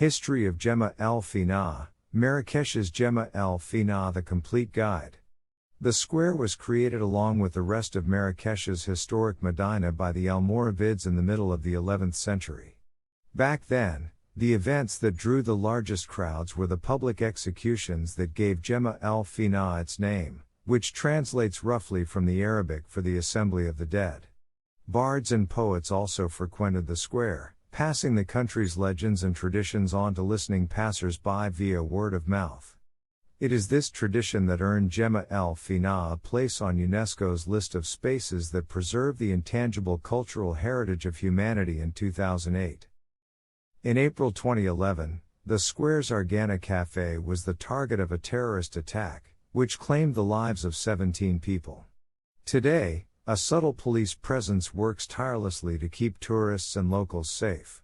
History of Djemma el Fna, Marrakesh's Djemma el Fna, the complete guide. The square was created along with the rest of Marrakesh's historic medina by the Almoravids in the middle of the 11th century. Back then, the events that drew the largest crowds were the public executions that gave Djemma el Fna its name, which translates roughly from the Arabic for the assembly of the dead. Bards and poets also frequented the square, passing the country's legends and traditions on to listening passers-by via word of mouth. It is this tradition that earned Djemma el Fna a place on UNESCO's list of spaces that preserve the intangible cultural heritage of humanity in 2008. In April 2011, the square's Argana Café was the target of a terrorist attack, which claimed the lives of 17 people. Today, a subtle police presence works tirelessly to keep tourists and locals safe.